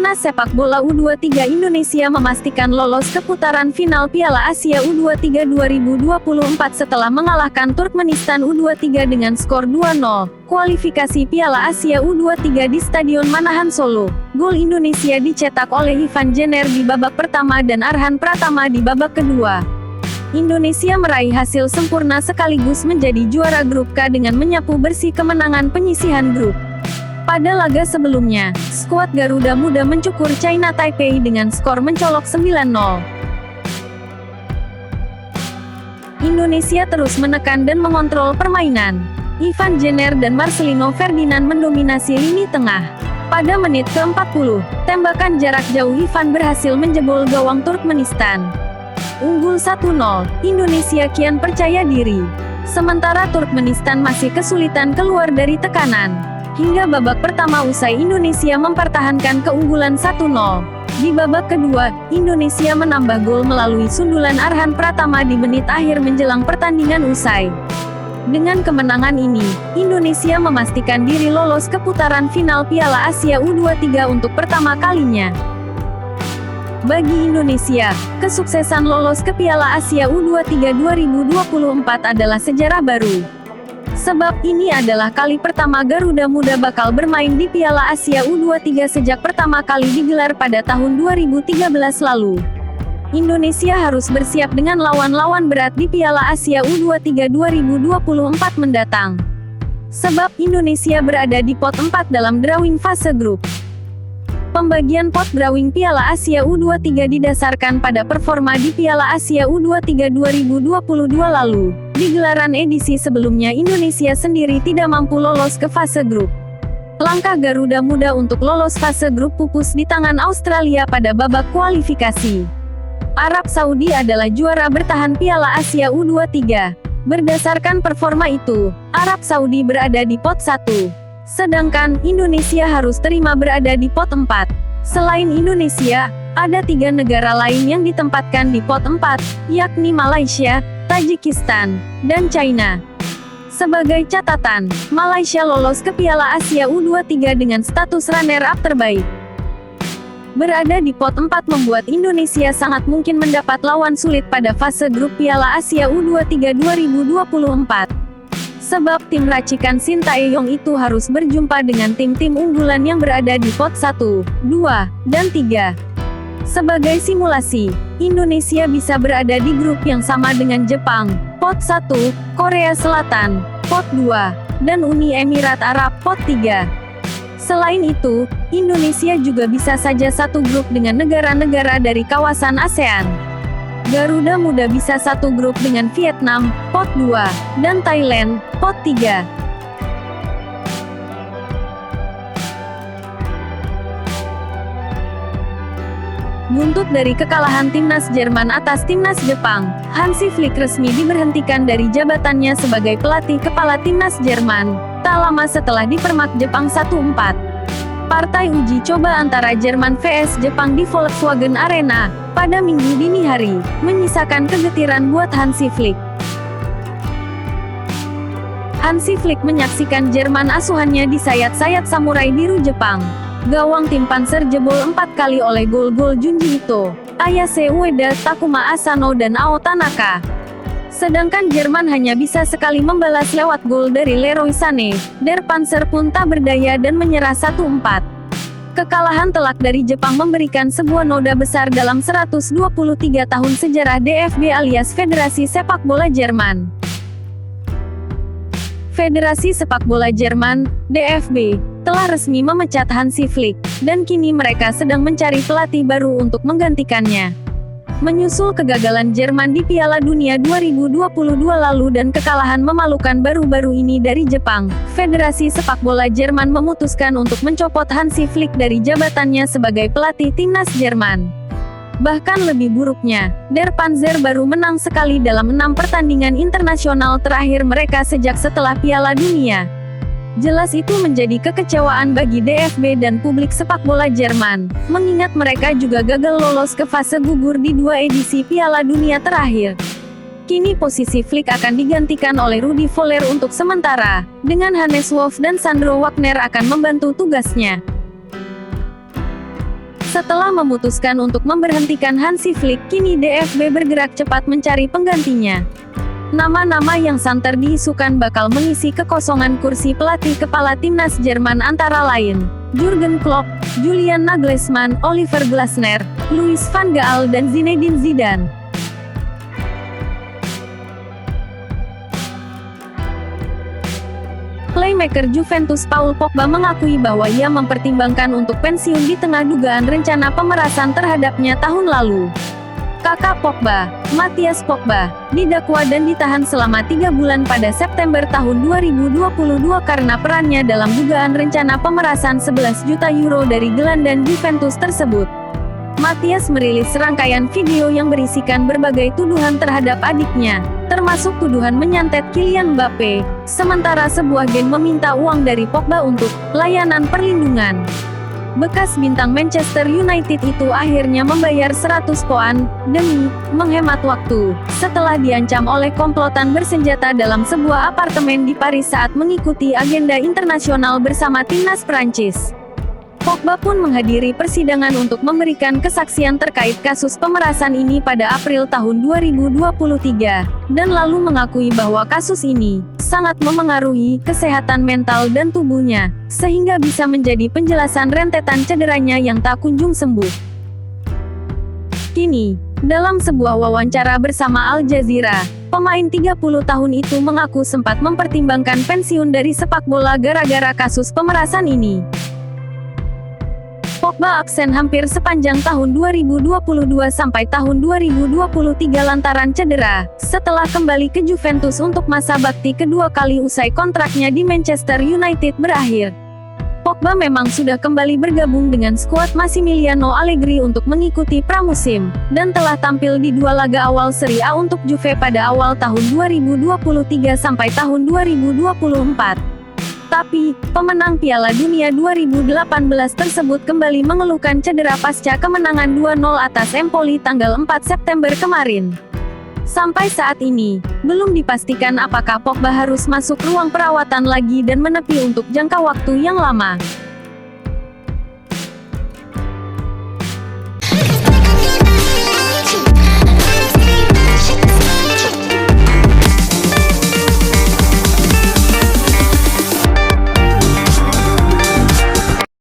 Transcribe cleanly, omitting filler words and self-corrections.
Timnas sepak bola U23 Indonesia memastikan lolos ke putaran final Piala Asia U23 2024 setelah mengalahkan Turkmenistan U23 dengan skor 2-0. Kualifikasi Piala Asia U23 di Stadion Manahan Solo. Gol Indonesia dicetak oleh Ivan Jenner di babak pertama dan Arhan Pratama di babak kedua. Indonesia meraih hasil sempurna sekaligus menjadi juara grup K dengan menyapu bersih kemenangan penyisihan grup. Pada laga sebelumnya, skuad Garuda Muda mencukur China Taipei dengan skor mencolok 9-0. Indonesia terus menekan dan mengontrol permainan. Ivan Jenner dan Marcelino Ferdinand mendominasi lini tengah. Pada menit ke-40, tembakan jarak jauh Ivan berhasil menjebol gawang Turkmenistan. Unggul 1-0, Indonesia kian percaya diri. Sementara Turkmenistan masih kesulitan keluar dari tekanan. Hingga babak pertama usai Indonesia mempertahankan keunggulan 1-0. Di babak kedua, Indonesia menambah gol melalui sundulan Arhan Pratama di menit akhir menjelang pertandingan usai. Dengan kemenangan ini, Indonesia memastikan diri lolos ke putaran final Piala Asia U23 untuk pertama kalinya. Bagi Indonesia, kesuksesan lolos ke Piala Asia U23 2024 adalah sejarah baru. Sebab ini adalah kali pertama Garuda Muda bakal bermain di Piala Asia U23 sejak pertama kali digelar pada tahun 2013 lalu. Indonesia harus bersiap dengan lawan-lawan berat di Piala Asia U23 2024 mendatang. Sebab Indonesia berada di pot 4 dalam drawing fase grup. Pembagian pot drawing Piala Asia U23 didasarkan pada performa di Piala Asia U23 2022 lalu. Di gelaran edisi sebelumnya Indonesia sendiri tidak mampu lolos ke fase grup. Langkah Garuda Muda untuk lolos fase grup pupus di tangan Australia pada babak kualifikasi. Arab Saudi adalah juara bertahan Piala Asia U23. Berdasarkan performa itu, Arab Saudi berada di pot 1. Sedangkan Indonesia harus terima berada di pot 4. Selain Indonesia, ada 3 negara lain yang ditempatkan di pot 4, yakni Malaysia, Tajikistan, dan China. Sebagai catatan, Malaysia lolos ke Piala Asia U23 dengan status runner-up terbaik. Berada di pot 4 membuat Indonesia sangat mungkin mendapat lawan sulit pada fase grup Piala Asia U23 2024. Sebab tim racikan Sintayong itu harus berjumpa dengan tim-tim unggulan yang berada di pot 1, 2, dan 3. Sebagai simulasi, Indonesia bisa berada di grup yang sama dengan Jepang, pot 1, Korea Selatan, pot 2, dan Uni Emirat Arab, pot 3. Selain itu, Indonesia juga bisa saja satu grup dengan negara-negara dari kawasan ASEAN. Garuda Muda bisa satu grup dengan Vietnam, pot 2, dan Thailand, pot 3. Buntut dari kekalahan timnas Jerman atas timnas Jepang, Hansi Flick resmi diberhentikan dari jabatannya sebagai pelatih kepala timnas Jerman, tak lama setelah dipermak Jepang 1-4. Partai uji coba antara Jerman vs Jepang di Volkswagen Arena, pada Minggu dini hari, menyisakan kegetiran buat Hansi Flick. Hansi Flick menyaksikan Jerman asuhannya disayat-sayat samurai biru Jepang. Gawang tim Panzer jebol 4 kali oleh gol-gol Junji Ito, Ayase Ueda, Takuma Asano dan Ao Tanaka. Sedangkan Jerman hanya bisa sekali membalas lewat gol dari Leroy Sané. Der Panzer pun tak berdaya dan menyerah 1-4. Kekalahan telak dari Jepang memberikan sebuah noda besar dalam 123 tahun sejarah DFB alias Federasi Sepak Bola Jerman. Federasi Sepak Bola Jerman, DFB, telah resmi memecat Hansi Flick, dan kini mereka sedang mencari pelatih baru untuk menggantikannya. Menyusul kegagalan Jerman di Piala Dunia 2022 lalu dan kekalahan memalukan baru-baru ini dari Jepang, Federasi Sepak Bola Jerman memutuskan untuk mencopot Hansi Flick dari jabatannya sebagai pelatih timnas Jerman. Bahkan lebih buruknya, Der Panzer baru menang sekali dalam 6 pertandingan internasional terakhir mereka sejak setelah Piala Dunia. Jelas itu menjadi kekecewaan bagi DFB dan publik sepak bola Jerman, mengingat mereka juga gagal lolos ke fase gugur di 2 edisi Piala Dunia terakhir. Kini posisi Flick akan digantikan oleh Rudi Voller untuk sementara, dengan Hannes Wolf dan Sandro Wagner akan membantu tugasnya. Setelah memutuskan untuk memberhentikan Hansi Flick, kini DFB bergerak cepat mencari penggantinya. Nama-nama yang santer diisukan bakal mengisi kekosongan kursi pelatih kepala timnas Jerman antara lain Jurgen Klopp, Julian Nagelsmann, Oliver Glasner, Louis van Gaal dan Zinedine Zidane. Playmaker Juventus Paul Pogba mengakui bahwa ia mempertimbangkan untuk pensiun di tengah dugaan rencana pemerasan terhadapnya tahun lalu. Kakak Pogba, Matthias Pogba, didakwa dan ditahan selama 3 bulan pada September tahun 2022 karena perannya dalam dugaan rencana pemerasan 11 juta euro dari gelandang Juventus tersebut. Matthias merilis serangkaian video yang berisikan berbagai tuduhan terhadap adiknya, termasuk tuduhan menyantet Kylian Mbappe, sementara sebuah geng meminta uang dari Pogba untuk layanan perlindungan. Bekas bintang Manchester United itu akhirnya membayar 100 pound demi menghemat waktu, setelah diancam oleh komplotan bersenjata dalam sebuah apartemen di Paris saat mengikuti agenda internasional bersama timnas Prancis. Pogba pun menghadiri persidangan untuk memberikan kesaksian terkait kasus pemerasan ini pada April tahun 2023, dan lalu mengakui bahwa kasus ini sangat memengaruhi kesehatan mental dan tubuhnya, sehingga bisa menjadi penjelasan rentetan cederanya yang tak kunjung sembuh. Kini, dalam sebuah wawancara bersama Al Jazeera, pemain 30 tahun itu mengaku sempat mempertimbangkan pensiun dari sepak bola gara-gara kasus pemerasan ini. Pogba absen hampir sepanjang tahun 2022 sampai tahun 2023 lantaran cedera, setelah kembali ke Juventus untuk masa bakti kedua kali usai kontraknya di Manchester United berakhir. Pogba memang sudah kembali bergabung dengan skuad Massimiliano Allegri untuk mengikuti pramusim, dan telah tampil di 2 laga awal Serie A untuk Juve pada awal tahun 2023 sampai tahun 2024. Tapi, pemenang Piala Dunia 2018 tersebut kembali mengeluhkan cedera pasca kemenangan 2-0 atas Empoli tanggal 4 September kemarin. Sampai saat ini, belum dipastikan apakah Pogba harus masuk ruang perawatan lagi dan menepi untuk jangka waktu yang lama.